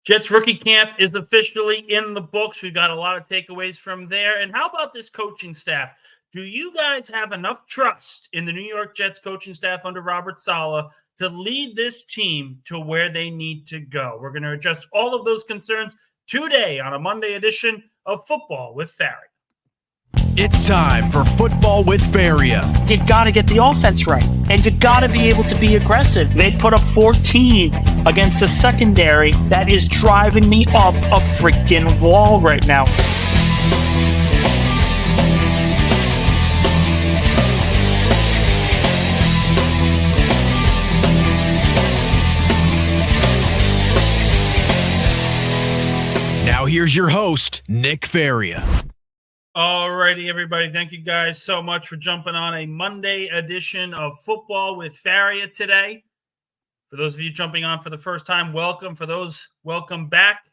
Jets rookie camp is officially in the books. We've got a lot of takeaways from there. And how about this coaching staff? Do you guys have enough trust in the New York Jets coaching staff under Robert Saleh to lead this team to where they need to go? We're going to address all of those concerns today on a Monday edition of Football with Faria. It's time for Football with Faria. You got to get the offense right, and you got to be able to be aggressive. They put up 14 against the secondary. That is driving me up a freaking wall right now. Now here's your host, Nick Faria. Alrighty, everybody. Thank you guys so much for jumping on a Monday edition of Football with Faria today. For those of you jumping on for the first time, welcome. For those, welcome back.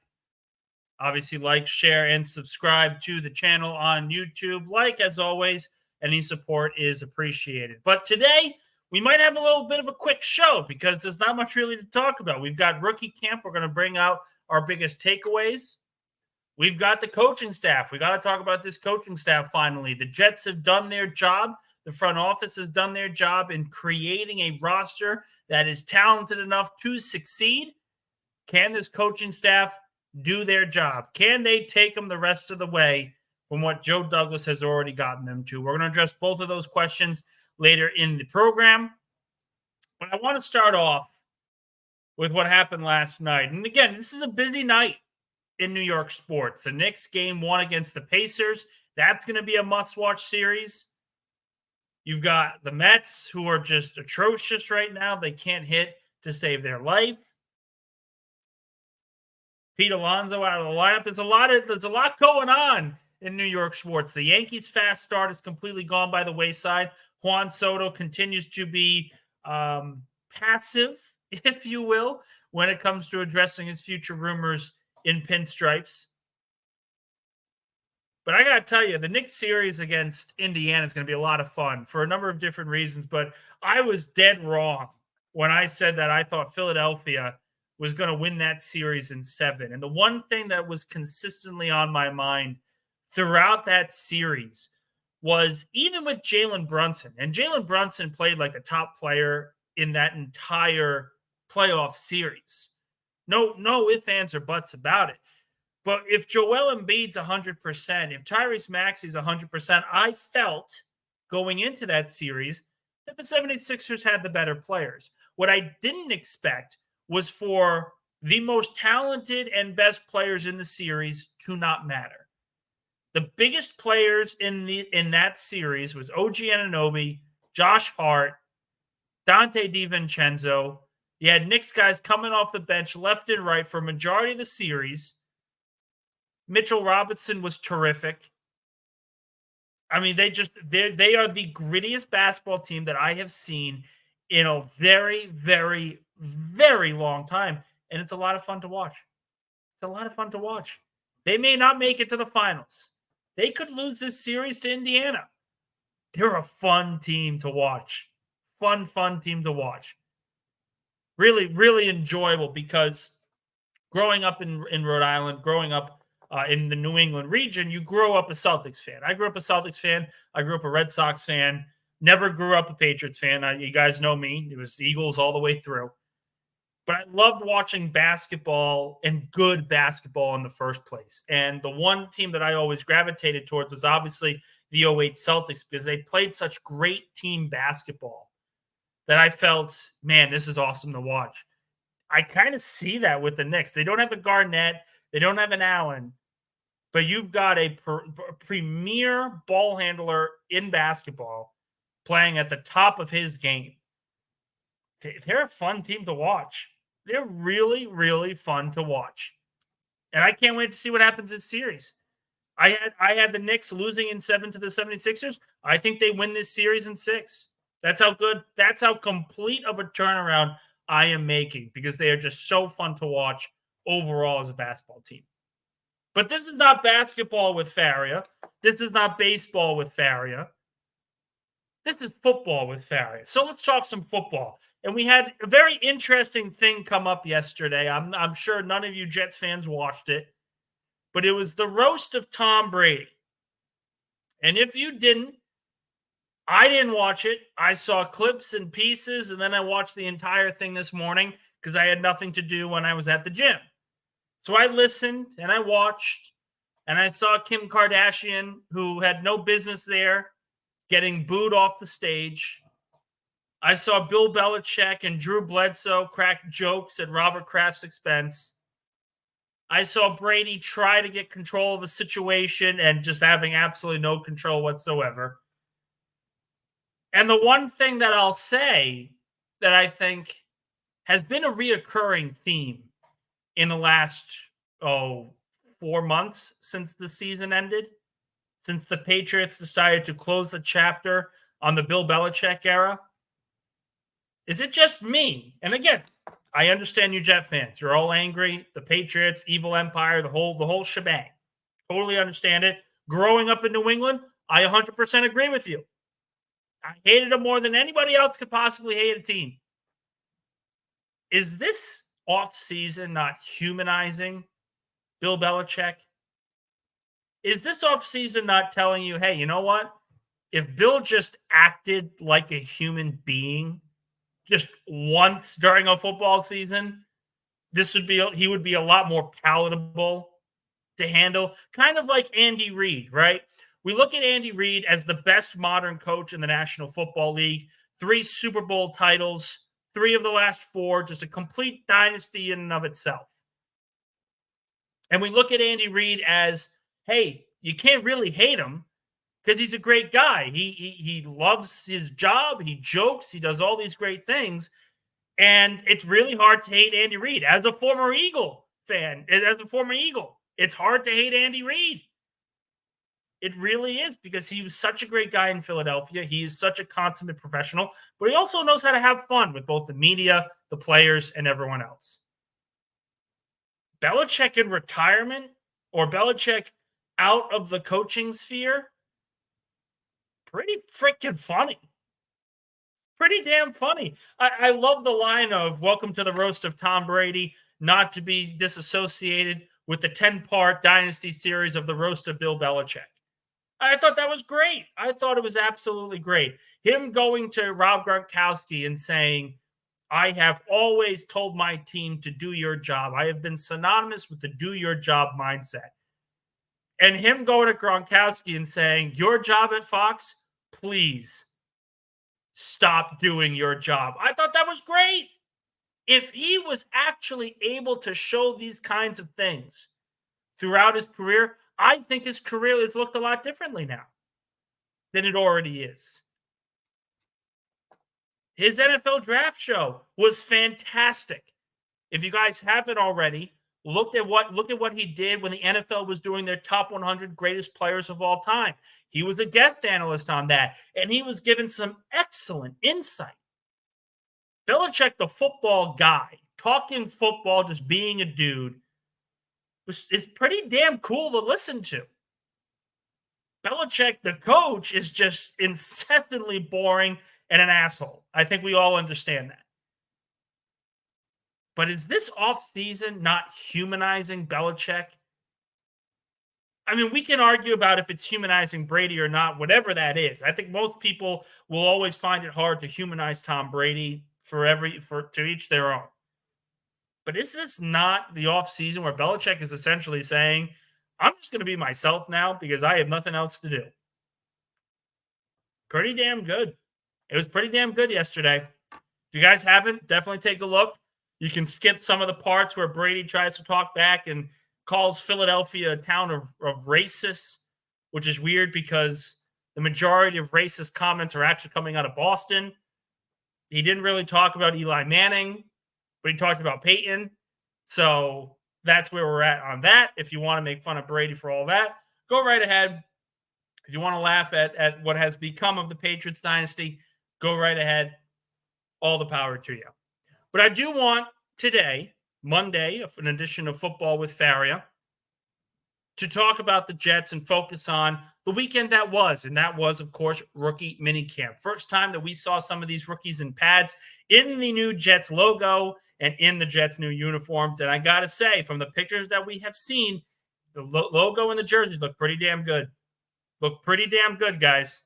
Obviously, like, share, and subscribe to the channel on YouTube. Like, as always, any support is appreciated. But today, we might have a little bit of a quick show because there's not much really to talk about. We've got rookie camp. We're going to bring out our biggest takeaways. We've got the coaching staff. We got to talk about this coaching staff finally. The Jets have done their job. The front office has done their job in creating a roster that is talented enough to succeed. Can this coaching staff do their job? Can they take them the rest of the way from what Joe Douglas has already gotten them to? We're going to address both of those questions later in the program. But I want to start off with what happened last night. And again, this is a busy night in New York sports. The Knicks game 1 against the Pacers. That's going to be a must-watch series. You've got the Mets, who are just atrocious right now. They can't hit to save their life. Pete Alonso out of the lineup. There's a lot going on in New York sports. The Yankees' fast start is completely gone by the wayside. Juan Soto continues to be passive, if you will, when it comes to addressing his future rumors in pinstripes. But I got to tell you, the Knicks series against Indiana is going to be a lot of fun for a number of different reasons. But I was dead wrong when I said that I thought Philadelphia was going to win that series in 7. And the one thing that was consistently on my mind throughout that series was even with Jalen Brunson, and Jalen Brunson played like the top player in that entire playoff series. No ifs, ands, or buts about it. But if Joel Embiid's 100%, if Tyrese Maxey's 100%, I felt going into that series that the 76ers had the better players. What I didn't expect was for the most talented and best players in the series to not matter. The biggest players in that series was OG Anunoby, Josh Hart, Dante DiVincenzo. You had Knicks guys coming off the bench left and right for a majority of the series. Mitchell Robinson was terrific. I mean, they are the grittiest basketball team that I have seen in a very, very, very long time. And it's a lot of fun to watch. It's a lot of fun to watch. They may not make it to the finals. They could lose this series to Indiana. They're a fun team to watch. Fun team to watch. Really, really enjoyable because growing up in Rhode Island, growing up in the New England region, you grow up a Celtics fan. I grew up a Celtics fan. I grew up a Red Sox fan. Never grew up a Patriots fan. You guys know me. It was Eagles all the way through. But I loved watching basketball and good basketball in the first place. And the one team that I always gravitated towards was obviously the '08 Celtics because they played such great team basketball that I felt, man, this is awesome to watch. I kind of see that with the Knicks. They don't have a Garnett. They don't have an Allen. But you've got a premier ball handler in basketball playing at the top of his game. They're a fun team to watch. They're really, really fun to watch. And I can't wait to see what happens this series. I had the Knicks losing in 7 to the 76ers. I think they win this series in 6. That's how complete of a turnaround I am making because they are just so fun to watch overall as a basketball team. But this is not basketball with Faria. This is not baseball with Faria. This is football with Faria. So let's talk some football. And we had a very interesting thing come up yesterday. I'm sure none of you Jets fans watched it, but it was the roast of Tom Brady. And if you didn't, I didn't watch it. I saw clips and pieces, and then I watched the entire thing this morning because I had nothing to do when I was at the gym. So I listened and I watched, and I saw Kim Kardashian, who had no business there, getting booed off the stage. I saw Bill Belichick and Drew Bledsoe crack jokes at Robert Kraft's expense. I saw Brady try to get control of a situation and just having absolutely no control whatsoever. And the one thing that I'll say that I think has been a reoccurring theme in the last, 4 months since the season ended, since the Patriots decided to close the chapter on the Bill Belichick era, is it just me? And again, I understand you Jet fans. You're all angry. The Patriots, evil empire, the whole shebang. Totally understand it. Growing up in New England, I 100% agree with you. I hated him more than anybody else could possibly hate a team. Is this offseason not humanizing Bill Belichick? Is this offseason not telling you, hey, you know what? If Bill just acted like a human being just once during a football season, he would be a lot more palatable to handle. Kind of like Andy Reid, right? We look at Andy Reid as the best modern coach in the National Football League, 3 Super Bowl titles, 3 of the last 4, just a complete dynasty in and of itself. And we look at Andy Reid as, hey, you can't really hate him because he's a great guy. He loves his job. He jokes. He does all these great things. And it's really hard to hate Andy Reid. As a former Eagle fan, it's hard to hate Andy Reid. It really is, because he was such a great guy in Philadelphia. He is such a consummate professional, but he also knows how to have fun with both the media, the players, and everyone else. Belichick in retirement, or Belichick out of the coaching sphere, pretty freaking funny. Pretty damn funny. I love the line of welcome to the roast of Tom Brady, not to be disassociated with the 10-part dynasty series of the roast of Bill Belichick. I thought that was great. I thought it was absolutely great. Him going to Rob Gronkowski and saying, I have always told my team to do your job. I have been synonymous with the do your job mindset. And him going to Gronkowski and saying, your job at Fox, please stop doing your job. I thought that was great. If he was actually able to show these kinds of things throughout his career, I think his career has looked a lot differently now than it already is. His NFL draft show was fantastic. If you guys haven't already, look at what he did when the NFL was doing their top 100 greatest players of all time. He was a guest analyst on that, and he was given some excellent insight. Belichick, the football guy, talking football, just being a dude, is pretty damn cool to listen to. Belichick, the coach, is just incessantly boring and an asshole. I think we all understand that. But is this offseason not humanizing Belichick? I mean, we can argue about if it's humanizing Brady or not, whatever that is. I think most people will always find it hard to humanize Tom Brady to each their own. But is this not the offseason where Belichick is essentially saying, I'm just going to be myself now because I have nothing else to do? Pretty damn good. It was pretty damn good yesterday. If you guys haven't, definitely take a look. You can skip some of the parts where Brady tries to talk back and calls Philadelphia a town of racists, which is weird because the majority of racist comments are actually coming out of Boston. He didn't really talk about Eli Manning, but he talked about Peyton. So that's where we're at on that. If you want to make fun of Brady for all that, go right ahead. If you want to laugh at what has become of the Patriots dynasty, go right ahead. All the power to you. But I do want today, Monday, an edition of Football with Faria, to talk about the Jets and focus on the weekend that was. And that was, of course, rookie minicamp. First time that we saw some of these rookies in pads in the new Jets logo and in the Jets' new uniforms. And I got to say, from the pictures that we have seen, the logo and the jerseys look pretty damn good. Look pretty damn good, guys.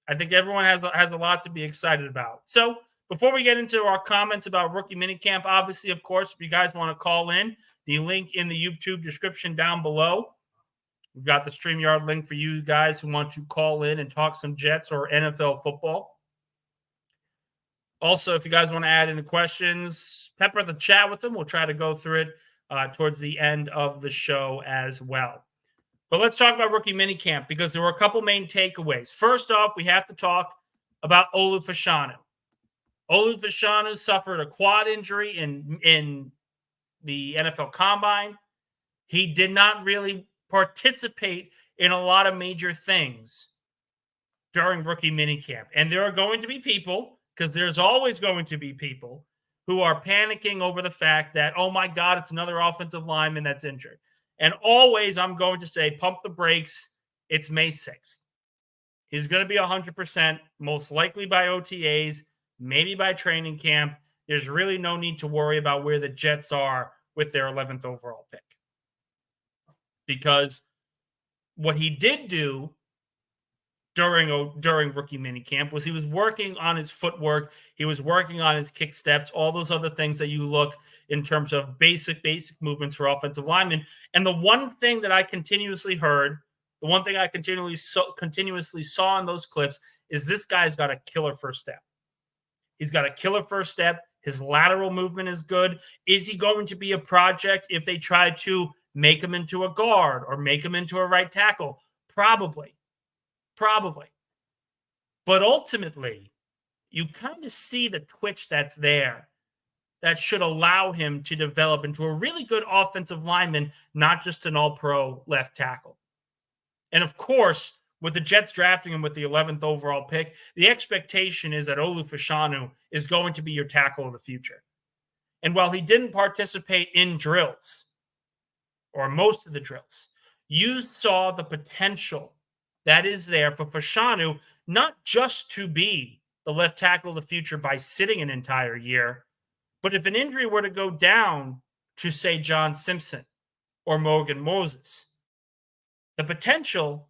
I think everyone has a lot to be excited about. So before we get into our comments about rookie minicamp, obviously, of course, if you guys want to call in, the link in the YouTube description down below. We've got the StreamYard link for you guys who want to call in and talk some Jets or NFL football. Also, if you guys want to add any questions, pepper the chat with them. We'll try to go through it towards the end of the show as well. But let's talk about rookie minicamp because there were a couple main takeaways. First off, we have to talk about Olu Fashanu. Olu Fashanu suffered a quad injury in the NFL Combine. He did not really participate in a lot of major things during rookie minicamp. And there are going to be people, because there's always going to be people, who are panicking over the fact that, oh my God, it's another offensive lineman that's injured. And always I'm going to say, pump the brakes. It's May 6th. He's going to be 100%, most likely by OTAs, maybe by training camp. There's really no need to worry about where the Jets are with their 11th overall pick. Because what he did do during rookie minicamp was he was working on his footwork. He was working on his kick steps, all those other things that you look in terms of basic movements for offensive linemen. And the one thing that I continuously heard, the one thing I continuously saw in those clips is this guy's got a killer first step. He's got a killer first step. His lateral movement is good. Is he going to be a project if they try to make him into a guard or make him into a right tackle? Probably. But ultimately, you kind of see the twitch that's there that should allow him to develop into a really good offensive lineman, not just an all-pro left tackle. And of course, with the Jets drafting him with the 11th overall pick, the expectation is that Olu Fashanu is going to be your tackle of the future. And while he didn't participate in drills, or most of the drills, you saw the potential that is there for Fashanu, not just to be the left tackle of the future by sitting an entire year, but if an injury were to go down to, say, John Simpson or Morgan Moses, the potential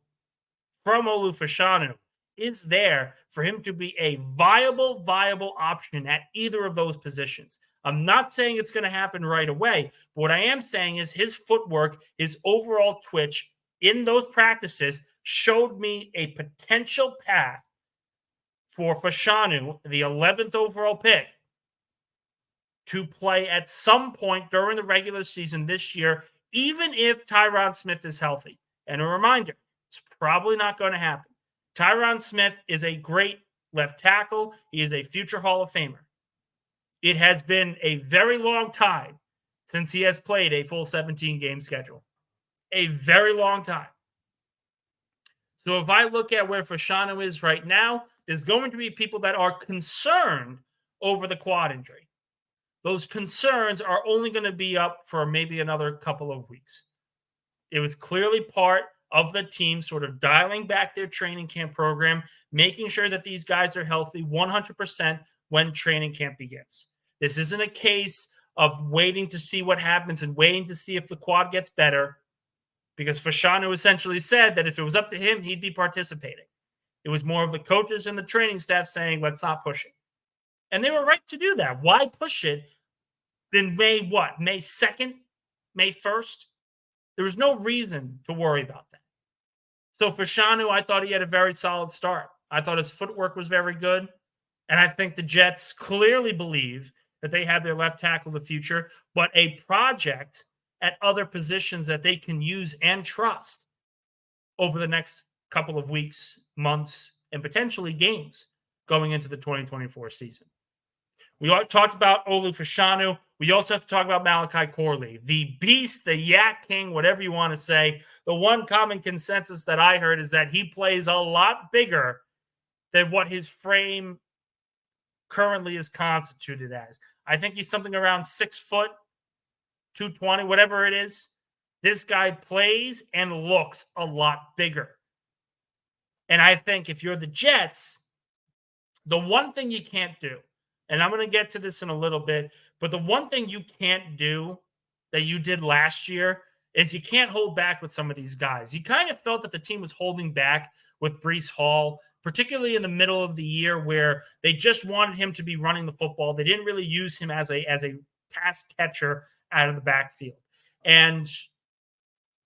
from Olu Fashanu is there for him to be a viable option at either of those positions. I'm not saying it's going to happen right away, but what I am saying is his footwork, his overall twitch in those practices showed me a potential path for Fashanu, the 11th overall pick, to play at some point during the regular season this year, even if Tyron Smith is healthy. And a reminder, it's probably not going to happen. Tyron Smith is a great left tackle. He is a future Hall of Famer. It has been a very long time since he has played a full 17-game schedule. A very long time. So if I look at where Fashanu is right now, there's going to be people that are concerned over the quad injury. Those concerns are only going to be up for maybe another couple of weeks. It was clearly part of the team sort of dialing back their training camp program, making sure that these guys are healthy 100% when training camp begins. This isn't a case of waiting to see what happens and waiting to see if the quad gets better, because Fashanu essentially said that if it was up to him, he'd be participating. It was more of the coaches and the training staff saying, let's not push it. And they were right to do that. Why push it in May 2nd? May 1st? There was no reason to worry about that. So Fashanu, I thought he had a very solid start. I thought his footwork was very good. And I think the Jets clearly believe that they have their left tackle of the future, but a project at other positions that they can use and trust over the next couple of weeks, months, and potentially games going into the 2024 season. We talked about Olu Fashanu. We also have to talk about Malachi Corley, the beast, the Yak King, whatever you want to say. The one common consensus that I heard is that he plays a lot bigger than what his frame currently is constituted as. I think he's something around 6 foot, 220, whatever it is. This guy plays and looks a lot bigger. And I think if you're the Jets, the one thing you can't do, and I'm going to get to this in a little bit, but the one thing you can't do that you did last year is you can't hold back with some of these guys. You kind of felt that the team was holding back with Breece Hall, particularly in the middle of the year where they just wanted him to be running the football. They didn't really use him as a pass catcher out of the backfield. And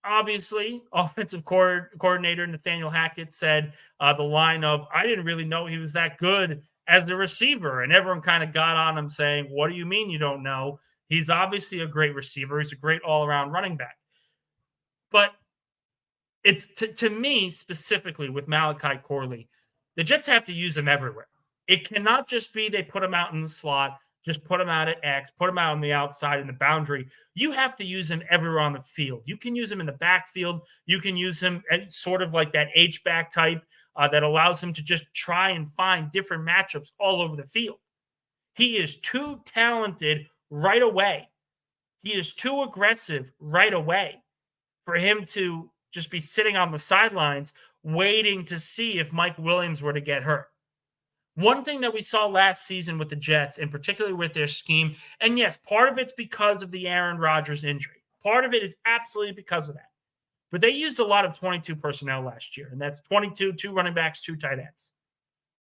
obviously, offensive coordinator Nathaniel Hackett said the line of, I didn't really know he was that good as the receiver. And everyone kind of got on him saying, what do you mean you don't know? He's obviously a great receiver. He's a great all-around running back. But it's to me, specifically with Malachi Corley, the Jets have to use him everywhere. It cannot just be they put him out in the slot, just put him out at X, put him out on the outside in the boundary. You have to use him everywhere on the field. You can use him in the backfield. You can use him as sort of like that H-back type that allows him to just try and find different matchups all over the field. He is too talented right away. He is too aggressive right away for him to just be sitting on the sidelines waiting to see if Mike Williams were to get hurt. One thing that we saw last season with the Jets, and particularly with their scheme, and yes, part of it's because of the Aaron Rodgers injury. Part of it is absolutely because of that. But they used a lot of 22 personnel last year, and that's 22, 2 running backs, 2 tight ends.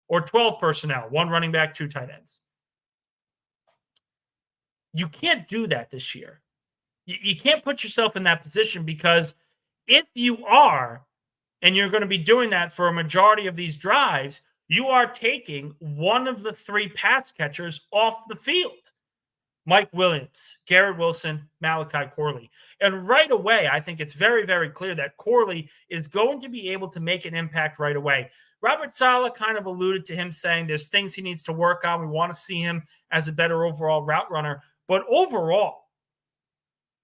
Or 12 personnel, 1 running back, 2 tight ends. You can't do that this year. You can't put yourself in that position, because if you are, and you're going to be doing that for a majority of these drives, you are taking one of the 3 pass catchers off the field. Mike Williams, Garrett Wilson, Malachi Corley. And right away, I think it's very, very clear that Corley is going to be able to make an impact right away. Robert Saleh kind of alluded to him saying there's things he needs to work on. We want to see him as a better overall route runner. But overall,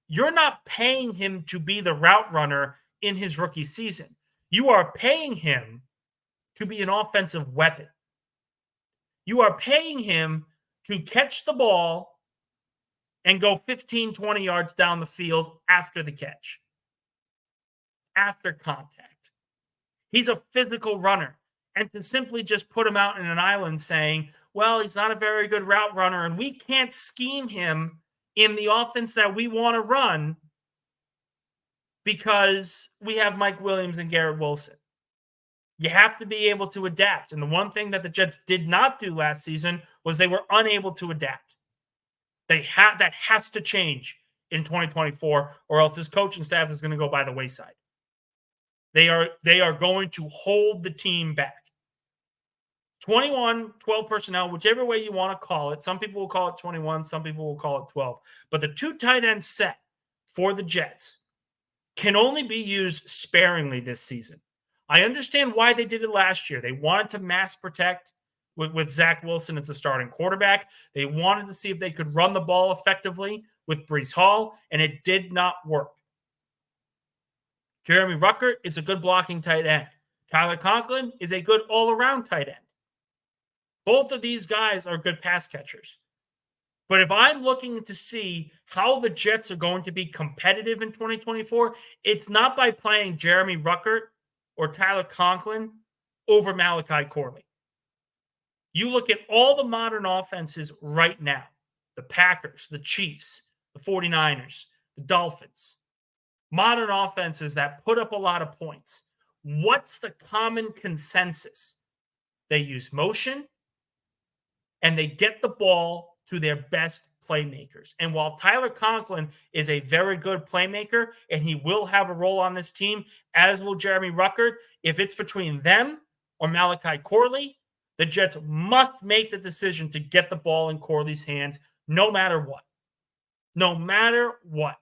you're not paying him to be the route runner in his rookie season. You are paying him to be an offensive weapon. You are paying him to catch the ball and go 15, 20 yards down the field after the catch, after contact. He's a physical runner. And to simply just put him out in an island saying, well, he's not a very good route runner and we can't scheme him in the offense that we want to run because we have Mike Williams and Garrett Wilson. You have to be able to adapt. And the one thing that the Jets did not do last season was they were unable to adapt. That has to change in 2024, or else this coaching staff is going to go by the wayside. They are going to hold the team back. 21, 12 personnel, whichever way you want to call it. Some people will call it 21, some people will call it 12. But the 2 tight end set for the Jets can only be used sparingly this season. I understand why they did it last year. They wanted to mass protect with Zach Wilson as a starting quarterback. They wanted to see if they could run the ball effectively with Breece Hall, and it did not work. Jeremy Ruckert is a good blocking tight end. Tyler Conklin is a good all-around tight end. Both of these guys are good pass catchers. But if I'm looking to see how the Jets are going to be competitive in 2024, it's not by playing Jeremy Ruckert or Tyler Conklin over Malachi Corley. You look at all the modern offenses right now, the Packers, the Chiefs, the 49ers, the Dolphins, modern offenses that put up a lot of points. What's the common consensus? They use motion and they get the ball to their best playmakers. And while Tyler Conklin is a very good playmaker and he will have a role on this team, as will Jeremy Ruckert, if it's between them or Malachi Corley, the Jets must make the decision to get the ball in Corley's hands no matter what. No matter what.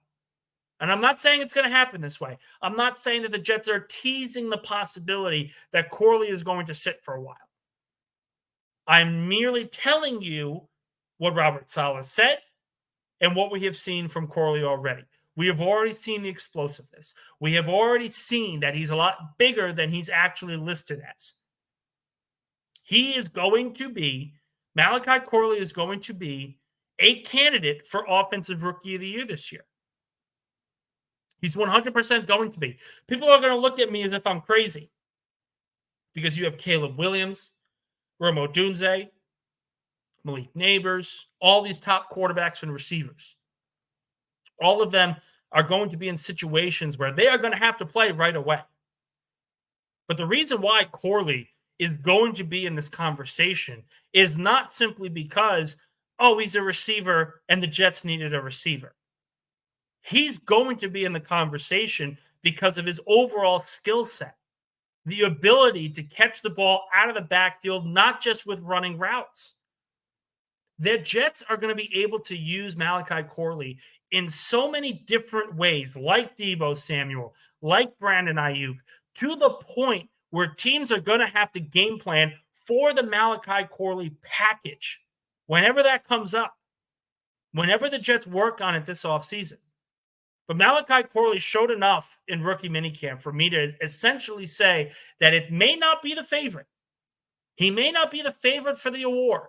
And I'm not saying it's going to happen this way. I'm not saying that the Jets are teasing the possibility that Corley is going to sit for a while. I'm merely telling you what Robert Saleh said and what we have seen from Corley already. We have already seen the explosiveness. We have already seen that he's a lot bigger than he's actually listed as. He is going to be, Malachi Corley is going to be a candidate for Offensive Rookie of the Year this year. He's 100% going to be. People are going to look at me as if I'm crazy because you have Caleb Williams, Rome Odunze, Malik Neighbors, all these top quarterbacks and receivers. All of them are going to be in situations where they are going to have to play right away. But the reason why Corley is going to be in this conversation is not simply because, oh, he's a receiver and the Jets needed a receiver. He's going to be in the conversation because of his overall skill set, the ability to catch the ball out of the backfield, not just with running routes. The Jets are going to be able to use Malachi Corley in so many different ways, like Deebo Samuel, like Brandon Ayuk, to the point where teams are going to have to game plan for the Malachi Corley package whenever that comes up, whenever the Jets work on it this offseason. But Malachi Corley showed enough in rookie minicamp for me to essentially say that it may not be the favorite. He may not be the favorite for the award.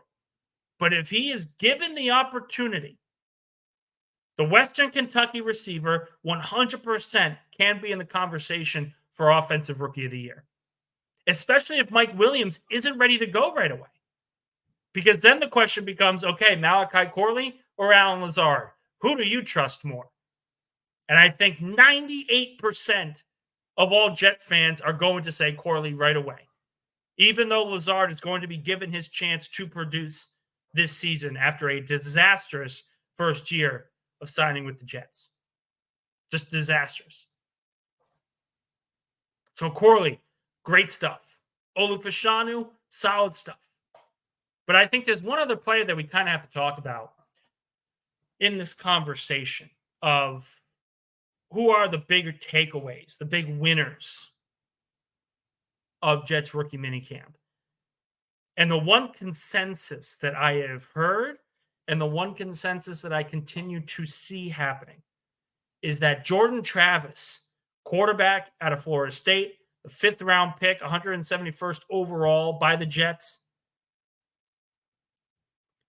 But if he is given the opportunity, the Western Kentucky receiver 100% can be in the conversation for Offensive Rookie of the Year, especially if Mike Williams isn't ready to go right away. Because then the question becomes, okay, Malachi Corley or Allen Lazard? Who do you trust more? And I think 98% of all Jet fans are going to say Corley right away, even though Lazard is going to be given his chance to produce this season after a disastrous first year of signing with the Jets. Just disastrous. So Corley, great stuff. Olu Fashanu, solid stuff. But I think there's one other player that we kind of have to talk about in this conversation of who are the bigger takeaways, the big winners of Jets rookie minicamp. And the one consensus that I have heard and the one consensus that I continue to see happening is that Jordan Travis, quarterback out of Florida State, the 5th round pick, 171st overall by the Jets,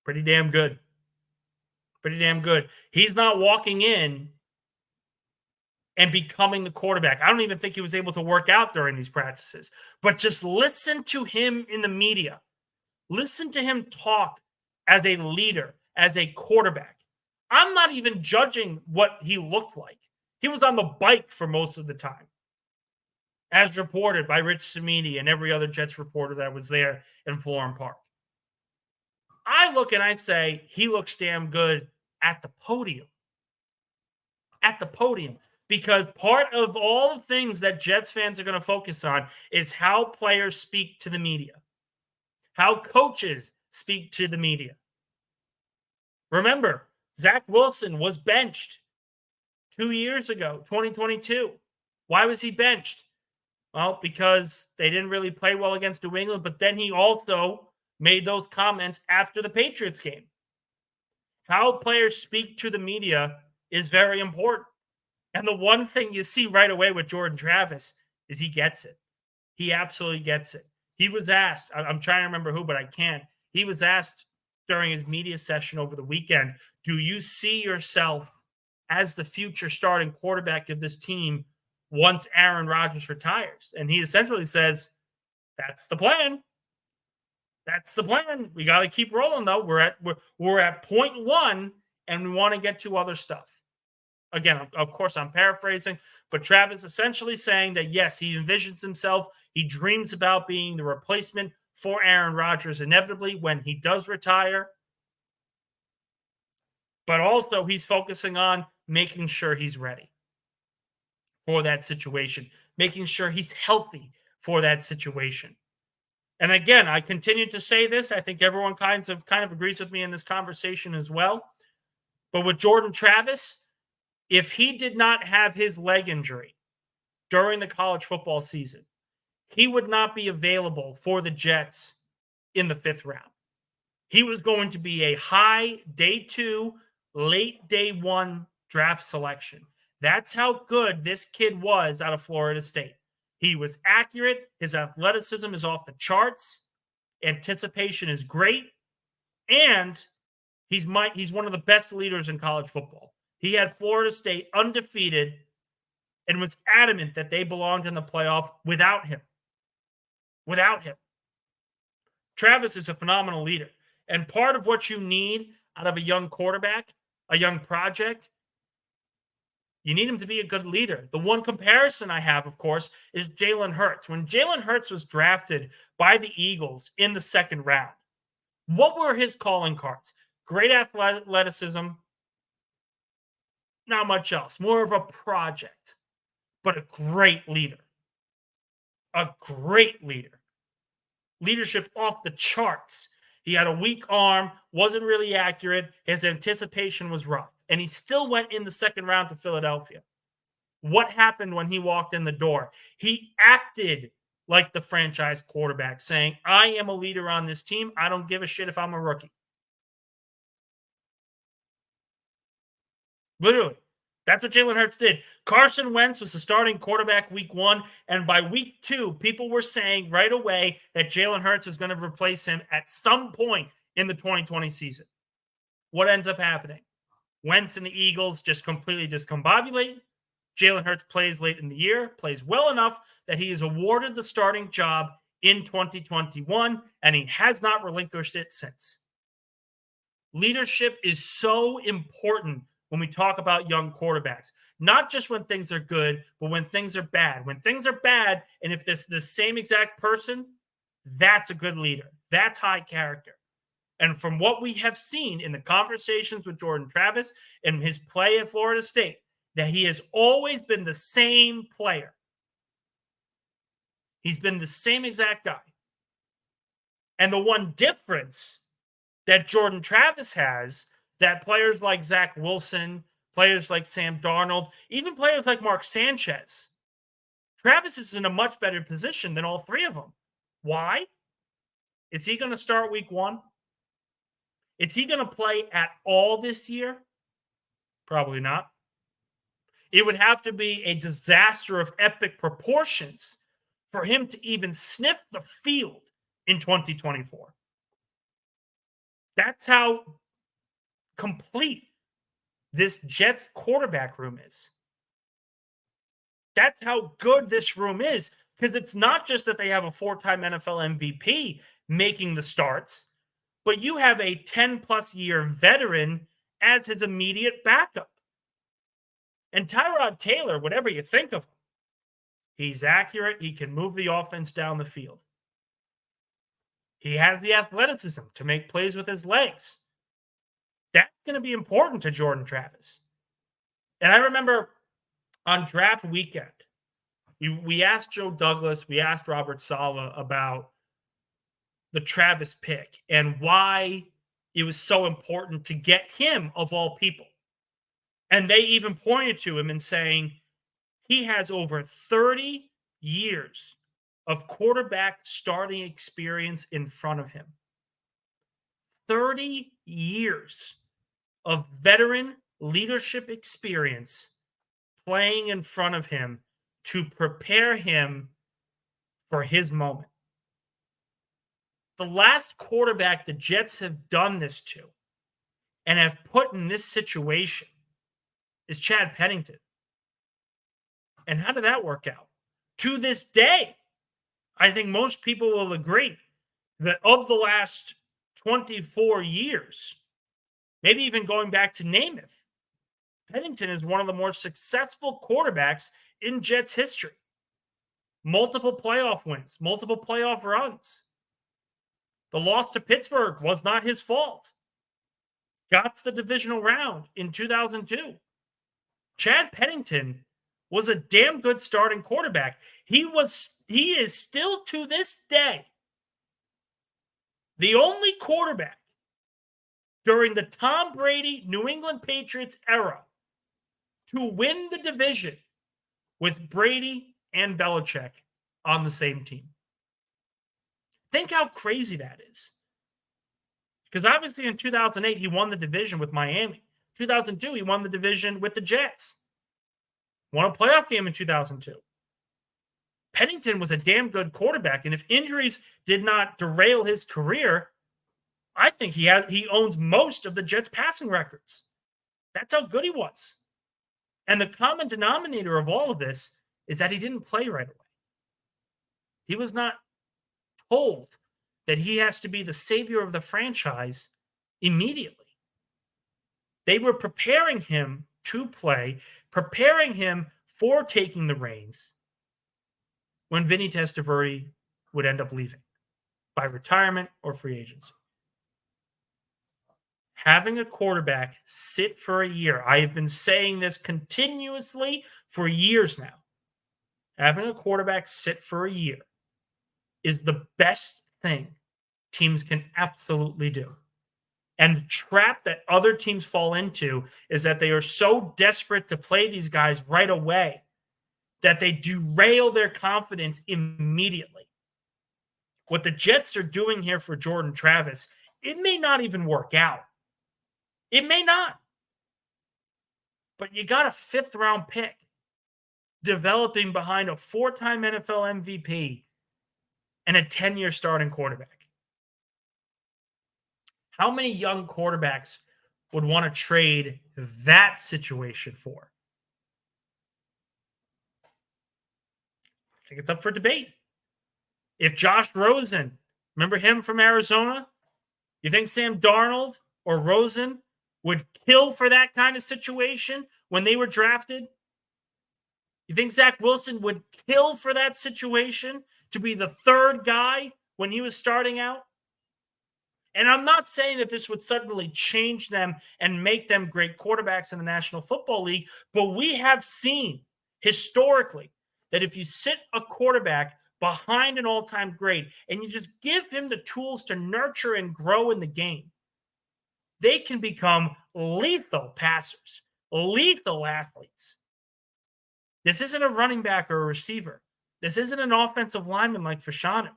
pretty damn good. Pretty damn good. He's not walking in and becoming the quarterback. I don't even think he was able to work out during these practices. But just listen to him in the media. Listen to him talk as a leader, as a quarterback. I'm not even judging what he looked like. He was on the bike for most of the time, as reported by Rich Cimini and every other Jets reporter that was there in Florham Park. I look and I say, he looks damn good at the podium. At the podium. Because part of all the things that Jets fans are going to focus on is how players speak to the media, how coaches speak to the media. Remember, Zach Wilson was benched 2 years ago, 2022. Why was he benched? Well, because they didn't really play well against New England, but then he also made those comments after the Patriots game. How players speak to the media is very important. And the one thing you see right away with Jordan Travis is he gets it. He absolutely gets it. He was asked, I'm trying to remember who, but I can't. He was asked during his media session over the weekend, do you see yourself as the future starting quarterback of this team once Aaron Rodgers retires? And he essentially says, that's the plan. That's the plan. We got to keep rolling, though. We're at point one, and we want to get to other stuff. Again, of course, I'm paraphrasing, but Travis essentially saying that, yes, he envisions himself. He dreams about being the replacement for Aaron Rodgers inevitably when he does retire. But also he's focusing on making sure he's ready for that situation, making sure he's healthy for that situation. And again, I continue to say this. I think everyone kind of agrees with me in this conversation as well. But with Jordan Travis, if he did not have his leg injury during the college football season, he would not be available for the Jets in the 5th round. He was going to be a high day 2, late day 1 draft selection. That's how good this kid was out of Florida State. He was accurate. His athleticism is off the charts. Anticipation is great. And he's one of the best leaders in college football. He had Florida State undefeated and was adamant that they belonged in the playoff without him. Without him. Travis is a phenomenal leader. And part of what you need out of a young quarterback, a young project, you need him to be a good leader. The one comparison I have, of course, is Jalen Hurts. When Jalen Hurts was drafted by the Eagles in the second round, what were his calling cards? Great athleticism, not much else. More of a project, but a great leader. A great leader. Leadership off the charts. He had a weak arm, wasn't really accurate. His anticipation was rough. And he still went in the second round to Philadelphia. What happened when he walked in the door? He acted like the franchise quarterback, saying, I am a leader on this team. I don't give a shit if I'm a rookie. Literally. That's what Jalen Hurts did. Carson Wentz was the starting quarterback week 1, and by week 2, people were saying right away that Jalen Hurts was going to replace him at some point in the 2020 season. What ends up happening? Wentz and the Eagles just completely discombobulate. Jalen Hurts plays late in the year, plays well enough that he is awarded the starting job in 2021, and he has not relinquished it since. Leadership is so important when we talk about young quarterbacks, not just when things are good, but when things are bad. When things are bad, and if this the same exact person, that's a good leader. That's high character. And from what we have seen in the conversations with Jordan Travis and his play at Florida State, that he has always been the same player. He's been the same exact guy. And the one difference that Jordan Travis has, that players like Zach Wilson, players like Sam Darnold, even players like Mark Sanchez, Travis is in a much better position than all three of them. Why? Is he going to start week 1? Is he going to play at all this year? Probably not. It would have to be a disaster of epic proportions for him to even sniff the field in 2024. That's how complete this Jets quarterback room is. That's how good this room is, because it's not just that they have a 4-time NFL MVP making the starts, but you have a 10-plus year veteran as his immediate backup. And Tyrod Taylor, whatever you think of him, he's accurate. He can move the offense down the field. He has the athleticism to make plays with his legs. That's going to be important to Jordan Travis. And I remember on draft weekend, we asked Joe Douglas, we asked Robert Saleh about the Travis pick and why it was so important to get him of all people. And they even pointed to him and saying he has over 30 years of quarterback starting experience in front of him. 30 years of veteran leadership experience playing in front of him to prepare him for his moment. The last quarterback the Jets have done this to and have put in this situation is Chad Pennington. And how did that work out? To this day, I think most people will agree that of the last 24 years, maybe even going back to Namath, Pennington is one of the more successful quarterbacks in Jets history. Multiple playoff wins, multiple playoff runs. The loss to Pittsburgh was not his fault. Got to the divisional round in 2002. Chad Pennington was a damn good starting quarterback. He is still to this day the only quarterback during the Tom Brady New England Patriots era to win the division with Brady and Belichick on the same team. Think how crazy that is. Because obviously in 2008, he won the division with Miami. 2002, he won the division with the Jets. Won a playoff game in 2002. Pennington was a damn good quarterback, and if injuries did not derail his career, I think he owns most of the Jets passing records. That's how good he was. And the common denominator of all of this is that he didn't play right away. He was not told that he has to be the savior of the franchise immediately. They were preparing him to play, preparing him for taking the reins when Vinny Testaverde would end up leaving by retirement or free agency. Having a quarterback sit for a year, I have been saying this continuously for years now. Having a quarterback sit for a year is the best thing teams can absolutely do. And the trap that other teams fall into is that they are so desperate to play these guys right away that they derail their confidence immediately. What the Jets are doing here for Jordan Travis, it may not even work out. It may not. But you got a 5th-round pick developing behind a 4-time NFL MVP and a 10-year starting quarterback. How many young quarterbacks would want to trade that situation for? I think it's up for debate. If Josh Rosen, remember him from Arizona? You think Sam Darnold or Rosen would kill for that kind of situation when they were drafted? You think Zach Wilson would kill for that situation to be the 3rd guy when he was starting out? And I'm not saying that this would suddenly change them and make them great quarterbacks in the National Football League, but we have seen historically that if you sit a quarterback behind an all-time great and you just give him the tools to nurture and grow in the game, they can become lethal passers, lethal athletes. This isn't a running back or a receiver. This isn't an offensive lineman like Fashanu.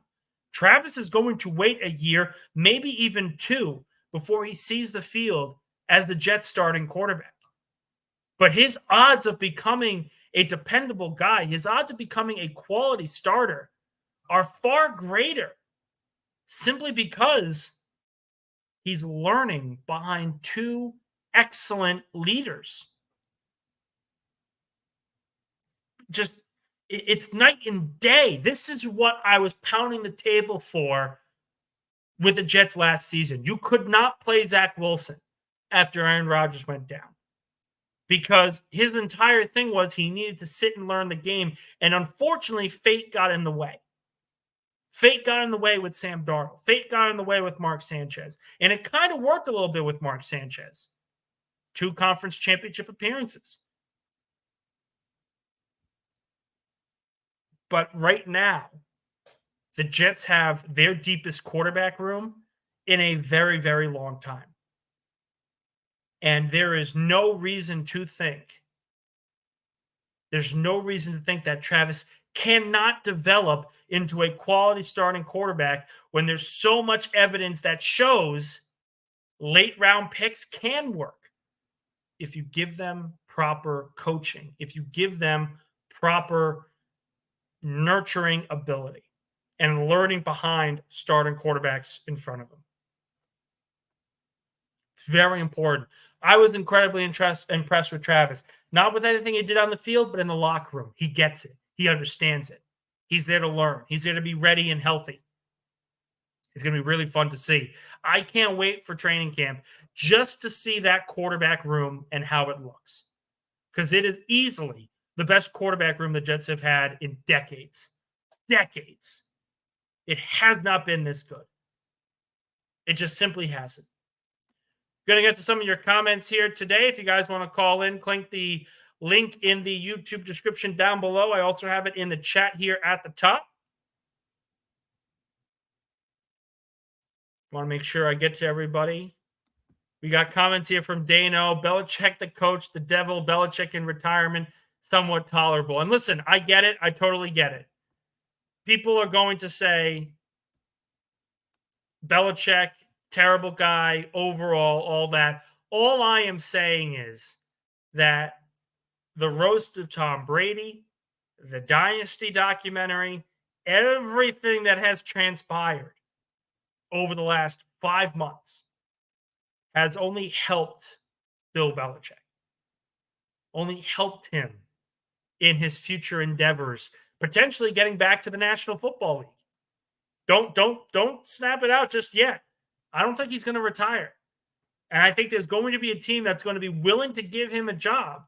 Travis is going to wait a year, maybe even 2, before he sees the field as the Jets starting quarterback. But his odds of becoming a dependable guy, his odds of becoming a quality starter are far greater simply because he's learning behind 2 excellent leaders. Just, it's night and day. This is what I was pounding the table for with the Jets last season. You could not play Zach Wilson after Aaron Rodgers went down because his entire thing was he needed to sit and learn the game. And unfortunately, fate got in the way. Fate got in the way with Sam Darnold. Fate got in the way with Mark Sanchez. And it kind of worked a little bit with Mark Sanchez. 2 conference championship appearances. But right now, the Jets have their deepest quarterback room in a very, very long time. And there is no reason to think, that Travis cannot develop into a quality starting quarterback when there's so much evidence that shows late round picks can work if you give them proper coaching, if you give them proper nurturing ability and learning behind starting quarterbacks in front of them. It's very important. I was incredibly impressed with Travis, not with anything he did on the field, but in the locker room. He gets it. He understands it. He's there to learn. He's there to be ready and healthy. It's going to be really fun to see. I can't wait for training camp just to see that quarterback room and how it looks, because it is easily the best quarterback room the Jets have had in decades. Decades. It has not been this good. It just simply hasn't. Going to get to some of your comments here today. If you guys want to call in, click the link in the YouTube description down below. I also have it in the chat here at the top. Want to make sure I get to everybody. We got comments here from Dano. Belichick, the coach, the devil, Belichick in retirement, somewhat tolerable. And listen, I get it. I totally get it. People are going to say Belichick, terrible guy, overall, all that. All I am saying is that the roast of Tom Brady, the Dynasty documentary, everything that has transpired over the last 5 months has only helped Bill Belichick. only helped him in his future endeavors, potentially getting back to the National Football League. Don't snap it out just yet. I don't think he's going to retire. And I think there's going to be a team that's going to be willing to give him a job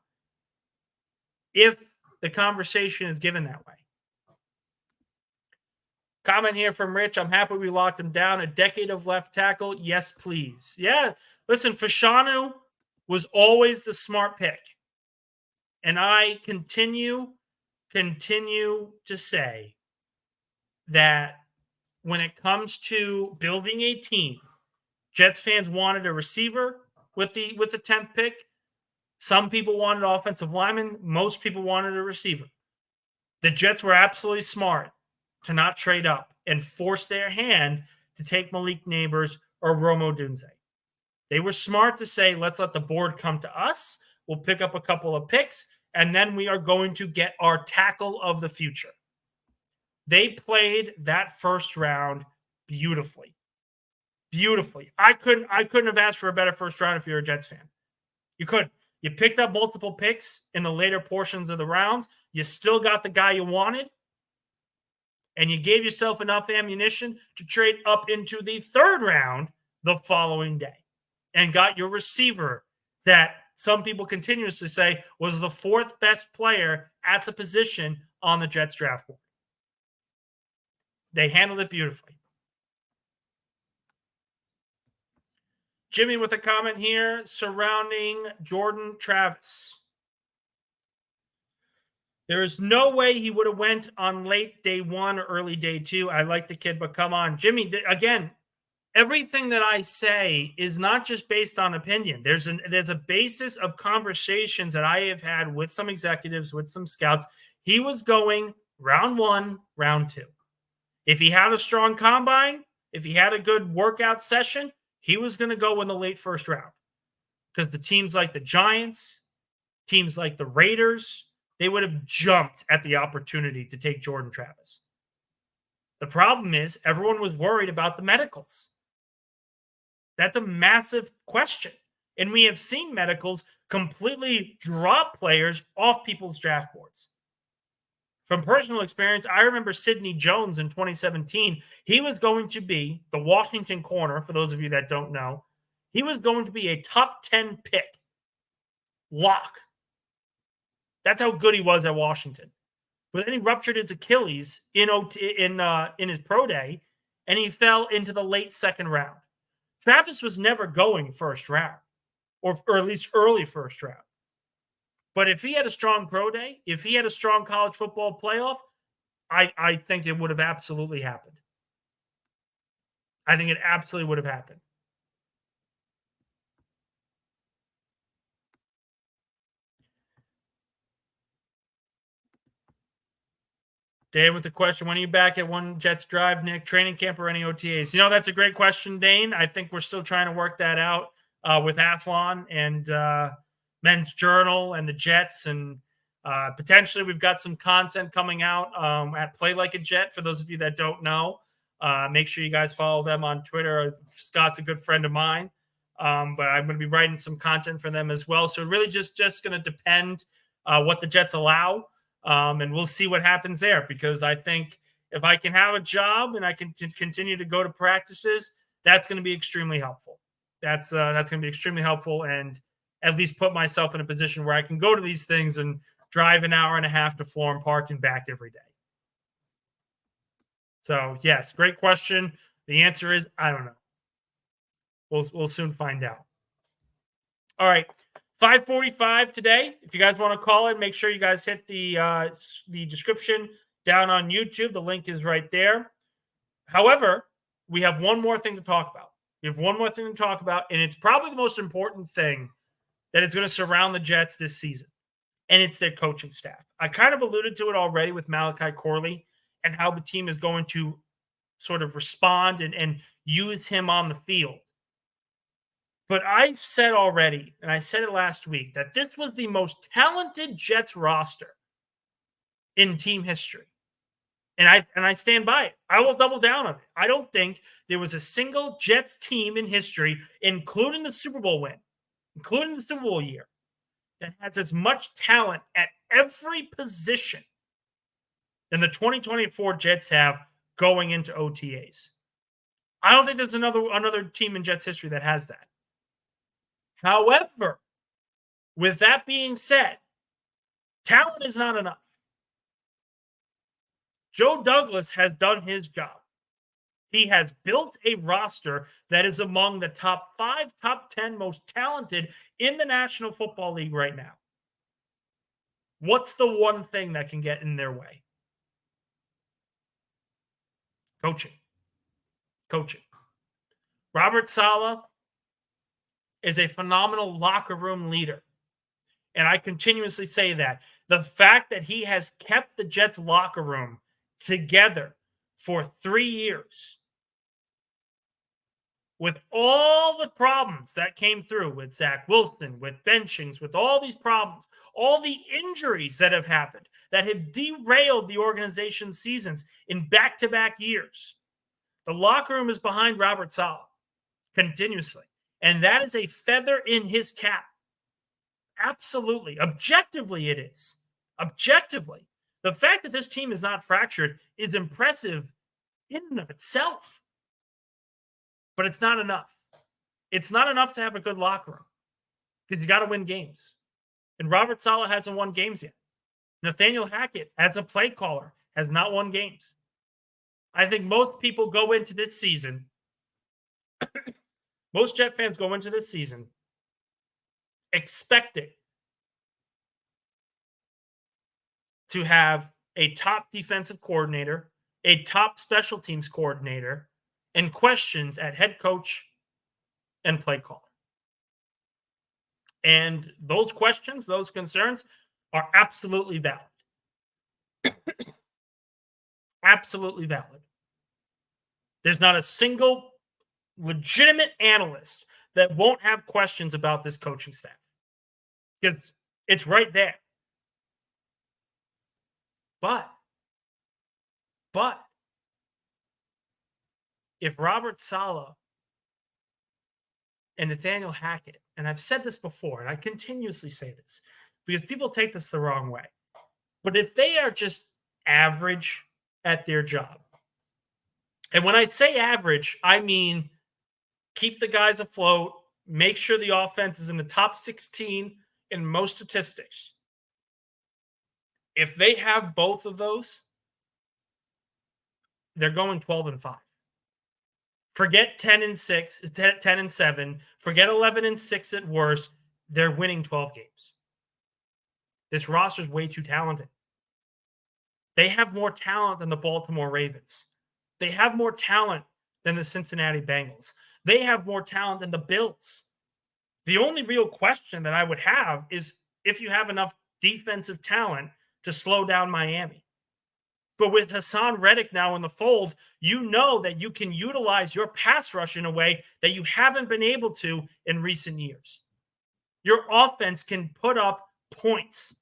if the conversation is given that way. Comment here from Rich. I'm happy we locked him down. A decade of left tackle. Yes, please. Yeah. Listen, Fashanu was always the smart pick. And I continue to say that when it comes to building a team, Jets fans wanted a receiver with the 10th pick. Some people wanted offensive linemen. Most people wanted a receiver. The Jets were absolutely smart to not trade up and force their hand to take Malik Neighbors or Rome Odunze. They were smart to say, let's let the board come to us. We'll pick up a couple of picks, and then we are going to get our tackle of the future. They played that first round beautifully. Beautifully. I couldn't have asked for a better first round if you're a Jets fan. You could. You picked up multiple picks in the later portions of the rounds. You still got the guy you wanted. And you gave yourself enough ammunition to trade up into the third round the following day and got your receiver that some people continuously say was the fourth best player at the position on the Jets draft board. They handled it beautifully. Jimmy with a comment here surrounding Jordan Travis. There is no way he would have went on late day one or early day two. I like the kid, but come on. Jimmy, again, everything that I say is not just based on opinion. There's a basis of conversations that I have had with some executives, with some scouts. He was going round one, round two. If he had a strong combine, if he had a good workout session, he was going to go in the late first round. Because the teams like the Giants, teams like the Raiders, they would have jumped at the opportunity to take Jordan Travis. The problem is everyone was worried about the medicals. That's a massive question. And we have seen medicals completely drop players off people's draft boards. From personal experience, I remember Sidney Jones in 2017. He was going to be the Washington corner, for those of you that don't know. He was going to be a top 10 pick. Lock. That's how good he was at Washington. But then he ruptured his Achilles in his pro day, and he fell into the late second round. Travis was never going first round, or at least early first round. But if he had a strong pro day, if he had a strong college football playoff, I think it would have absolutely happened. I think it absolutely would have happened. Dan with the question, when are you back at One Jets Drive, Nick? Training camp or any OTAs? That's a great question, Dane. I think we're still trying to work that out with Athlon and Men's Journal and the Jets. And potentially we've got some content coming out at Play Like a Jet. For those of you that don't know, make sure you guys follow them on Twitter. Scott's a good friend of mine, but I'm going to be writing some content for them as well. So really just going to depend what the Jets allow. And we'll see what happens there, because I think if I can have a job and I can continue to go to practices, that's going to be extremely helpful. That's going to be extremely helpful, and at least put myself in a position where I can go to these things and drive an hour and a half to Florham Park and back every day. So yes, great question. The answer is, I don't know. We'll soon find out. All right. 5:45 today. If you guys want to call in, make sure you guys hit the description down on YouTube. The link is right there. However, we have one more thing to talk about. And it's probably the most important thing that is going to surround the Jets this season, and it's their coaching staff. I kind of alluded to it already with Malachi Corley and how the team is going to sort of respond and use him on the field. But I've said already, and I said it last week, that this was the most talented Jets roster in team history. And I stand by it. I will double down on it. I don't think there was a single Jets team in history, including the Super Bowl win, including the Super Bowl year, that has as much talent at every position than the 2024 Jets have going into OTAs. I don't think there's another team in Jets history that has that. However, with that being said, talent is not enough. Joe Douglas has done his job. He has built a roster that is among the top 5, top 10 most talented in the National Football League right now. What's the one thing that can get in their way? Coaching. Robert Saleh is a phenomenal locker room leader. And I continuously say that. The fact that he has kept the Jets locker room together for 3 years, with all the problems that came through with Zach Wilson, with benchings, with all these problems, all the injuries that have happened, that have derailed the organization's seasons in back-to-back years. The locker room is behind Robert Saleh continuously. And that is a feather in his cap. Absolutely. Objectively, it is. Objectively. The fact that this team is not fractured is impressive in and of itself. But it's not enough. It's not enough to have a good locker room because you got to win games. And Robert Saleh hasn't won games yet. Nathaniel Hackett, as a play caller, has not won games. I think most people go into this season, most Jet fans go into this season expecting to have a top defensive coordinator, a top special teams coordinator, and questions at head coach and play caller. And those questions, those concerns are absolutely valid. Absolutely valid. There's not a single legitimate analyst that won't have questions about this coaching staff because it's right there. But if Robert Saleh and Nathaniel Hackett, and I've said this before, and I continuously say this because people take this the wrong way, but if they are just average at their job, and when I say average, I mean keep the guys afloat, make sure the offense is in the top 16 in most statistics. If they have both of those, they're going 12-5. Forget 10-6, 10-7. Forget 11-6 at worst. They're winning 12 games. This roster is way too talented. They have more talent than the Baltimore Ravens. They have more talent than the Cincinnati Bengals. They have more talent than the Bills. The only real question that I would have is if you have enough defensive talent to slow down Miami. But with Hassan Reddick now in the fold, you know that you can utilize your pass rush in a way that you haven't been able to in recent years. Your offense can put up points.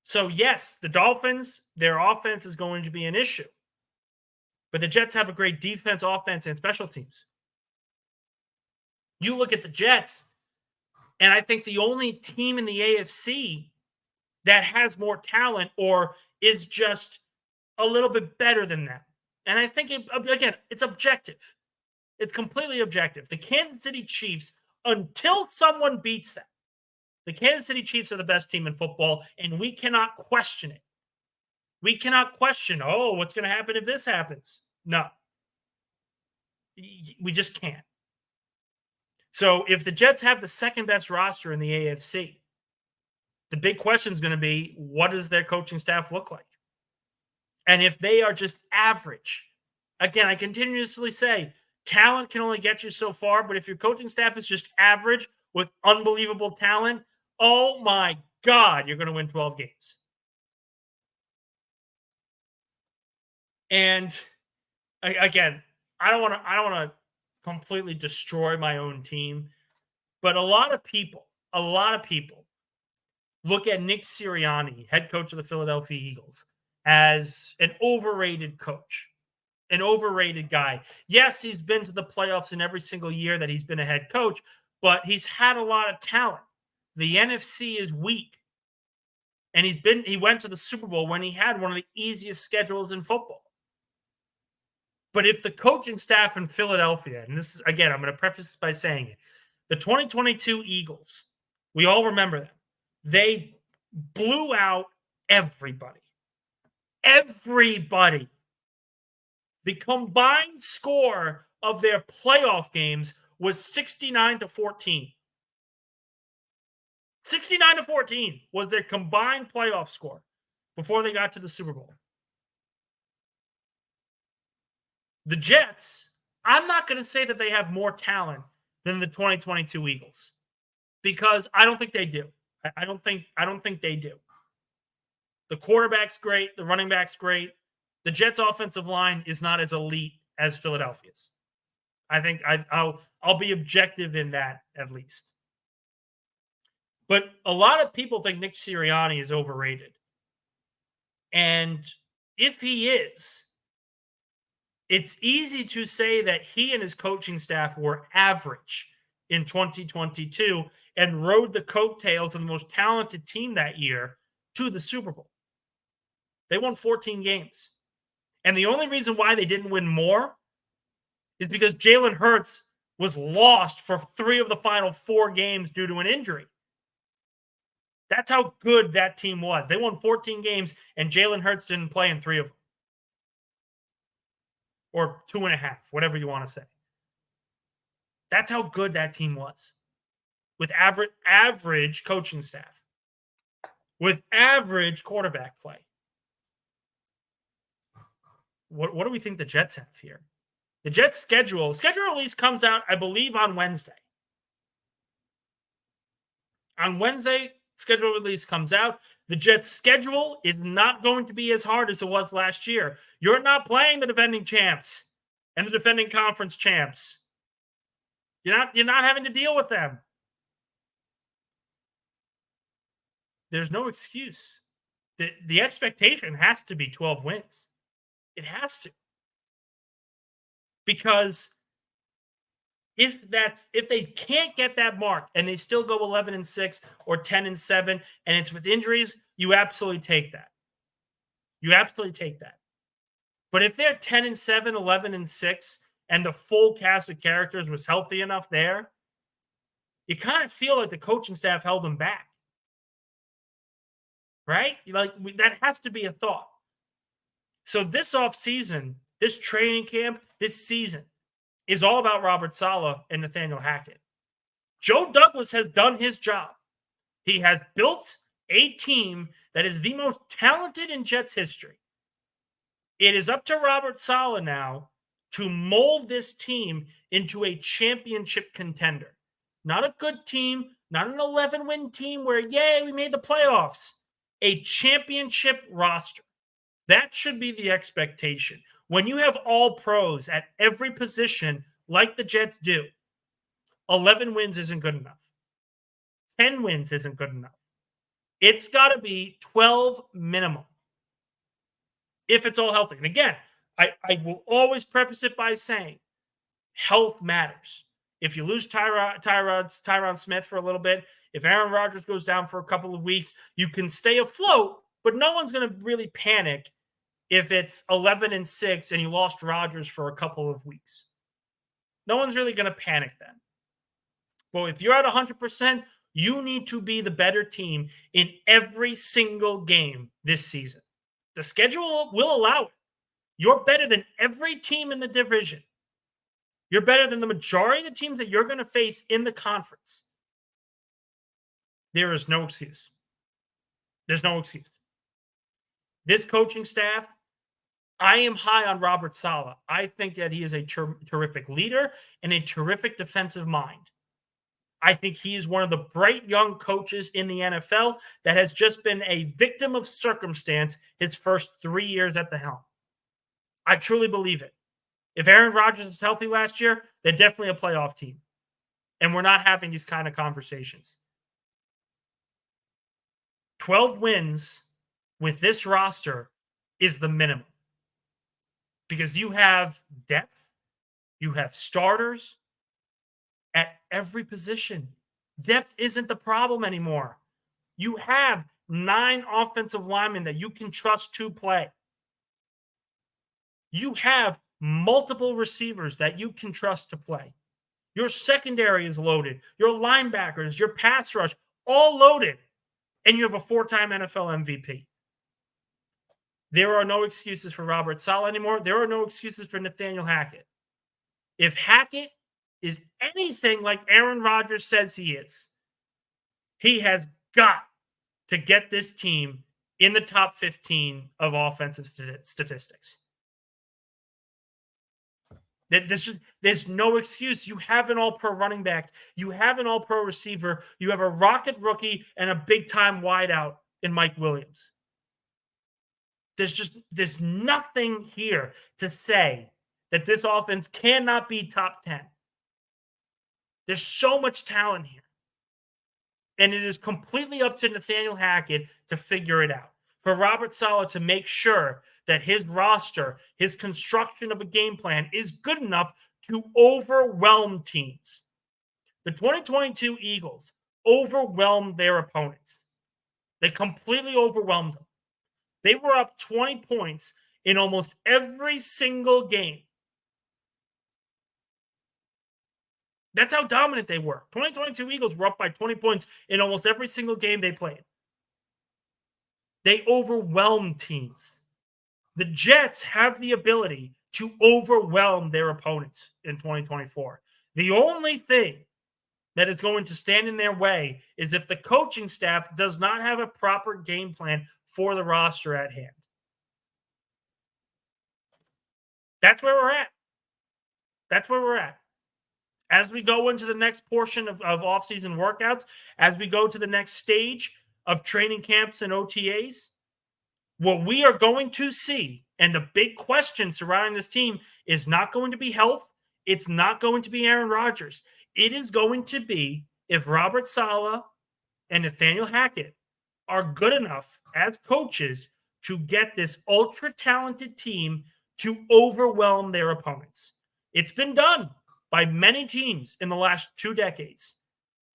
So yes, the Dolphins, their offense is going to be an issue. But the Jets have a great defense, offense, and special teams. You look at the Jets, and I think the only team in the AFC that has more talent or is just a little bit better than them. And I think, it's objective. It's completely objective. The Kansas City Chiefs, until someone beats them, the Kansas City Chiefs are the best team in football, and we cannot question it. We cannot question, what's going to happen if this happens? No. We just can't. So if the Jets have the second best roster in the AFC, the big question is going to be, what does their coaching staff look like? And if they are just average, again, I continuously say, talent can only get you so far, but if your coaching staff is just average with unbelievable talent, oh my God, you're going to win 12 games. And again, I don't want to completely destroy my own team, but a lot of people look at Nick Sirianni, head coach of the Philadelphia Eagles, as an overrated coach, an overrated guy. Yes, he's been to the playoffs in every single year that he's been a head coach, but he's had a lot of talent. the NFC is weak. And he went to the Super Bowl when he had one of the easiest schedules in football. But if the coaching staff in Philadelphia, and this is, again, I'm going to preface this by saying it, the 2022 Eagles, we all remember them. They blew out everybody. Everybody. The combined score of their playoff games was 69-14. 69-14 was their combined playoff score before they got to the Super Bowl. The Jets, I'm not going to say that they have more talent than the 2022 Eagles because I don't think they do. I don't think they do. The quarterback's great. The running back's great. The Jets' offensive line is not as elite as Philadelphia's. I think I'll be objective in that at least. But a lot of people think Nick Sirianni is overrated. And if he is, it's easy to say that he and his coaching staff were average in 2022 and rode the coattails of the most talented team that year to the Super Bowl. They won 14 games. And the only reason why they didn't win more is because Jalen Hurts was lost for 3 of the final 4 games due to an injury. That's how good that team was. They won 14 games, and Jalen Hurts didn't play in 3 of them. Or 2.5, whatever you want to say. That's how good that team was. With average coaching staff. With average quarterback play. What do we think the Jets have here? The Jets' schedule release comes out, I believe, on Wednesday. On Wednesday, schedule release comes out. The Jets' schedule is not going to be as hard as it was last year. You're not playing the defending champs and the defending conference champs. You're not having to deal with them. There's no excuse. The expectation has to be 12 wins. It has to. Because if they can't get that mark and they still go 11-6 or 10-7 and it's with injuries, you absolutely take that. You absolutely take that. But if they're 10-7, 11-6, and the full cast of characters was healthy enough there, you kind of feel like the coaching staff held them back. Right? That has to be a thought. So this offseason, this training camp, this season is all about Robert Saleh and Nathaniel Hackett. Joe Douglas has done his job. He has built a team that is the most talented in Jets history. It is up to Robert Saleh now to mold this team into a championship contender. Not a good team, not an 11-win team where, yay, we made the playoffs. A championship roster. That should be the expectation. When you have all pros at every position like the Jets do, 11 wins isn't good enough. 10 wins isn't good enough. It's got to be 12 minimum if it's all healthy. And again, I will always preface it by saying health matters. If you lose Tyron Smith for a little bit, if Aaron Rodgers goes down for a couple of weeks, you can stay afloat, but no one's going to really panic if it's 11-6 and you lost Rodgers for a couple of weeks. No one's really going to panic then. Well, if you're at 100%, you need to be the better team in every single game this season. The schedule will allow it. You're better than every team in the division. You're better than the majority of the teams that you're going to face in the conference. There is no excuse. There's no excuse. This coaching staff, I am high on Robert Saleh. I think that he is a terrific leader and a terrific defensive mind. I think he is one of the bright young coaches in the NFL that has just been a victim of circumstance his first 3 years at the helm. I truly believe it. If Aaron Rodgers is healthy last year, they're definitely a playoff team. And we're not having these kind of conversations. 12 wins with this roster is the minimum. Because you have depth, you have starters at every position. Depth isn't the problem anymore. You have 9 offensive linemen that you can trust to play. You have multiple receivers that you can trust to play. Your secondary is loaded. Your linebackers, your pass rush, all loaded. And you have a 4-time NFL MVP. There are no excuses for Robert Saleh anymore. There are no excuses for Nathaniel Hackett. If Hackett is anything like Aaron Rodgers says he is, he has got to get this team in the top 15 of offensive statistics. There's no excuse. You have an all-pro running back. You have an all-pro receiver. You have a rocket rookie and a big-time wideout in Mike Williams. There's nothing here to say that this offense cannot be top 10. There's so much talent here. And it is completely up to Nathaniel Hackett to figure it out. For Robert Saleh to make sure that his roster, his construction of a game plan is good enough to overwhelm teams. The 2022 Eagles overwhelmed their opponents. They completely overwhelmed them. They were up 20 points in almost every single game. That's how dominant they were. 2022 Eagles were up by 20 points in almost every single game they played. They overwhelmed teams. The Jets have the ability to overwhelm their opponents in 2024. The only thing that is going to stand in their way is if the coaching staff does not have a proper game plan for the roster at hand. That's where we're at. That's where we're at. As we go into the next portion of offseason workouts, as we go to the next stage of training camps and OTAs, what we are going to see, and the big question surrounding this team, is not going to be health. It's not going to be Aaron Rodgers. It is going to be if Robert Saleh and Nathaniel Hackett are good enough as coaches to get this ultra-talented team to overwhelm their opponents. It's been done by many teams in the last 2 decades.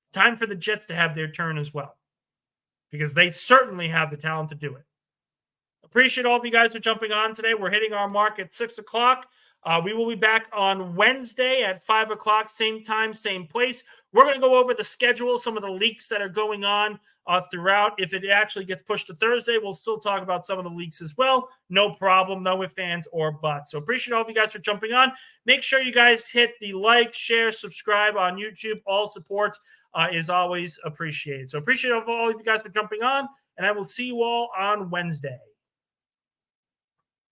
It's time for the Jets to have their turn as well, because they certainly have the talent to do it. Appreciate all of you guys for jumping on today. We're hitting our mark at 6 o'clock. We will be back on Wednesday at 5 o'clock, same time, same place. We're going to go over the schedule, some of the leaks that are going on throughout. If it actually gets pushed to Thursday, we'll still talk about some of the leaks as well. No problem, no ifs, ands, or buts. So appreciate all of you guys for jumping on. Make sure you guys hit the like, share, subscribe on YouTube. All support is always appreciated. So appreciate all of you guys for jumping on, and I will see you all on Wednesday.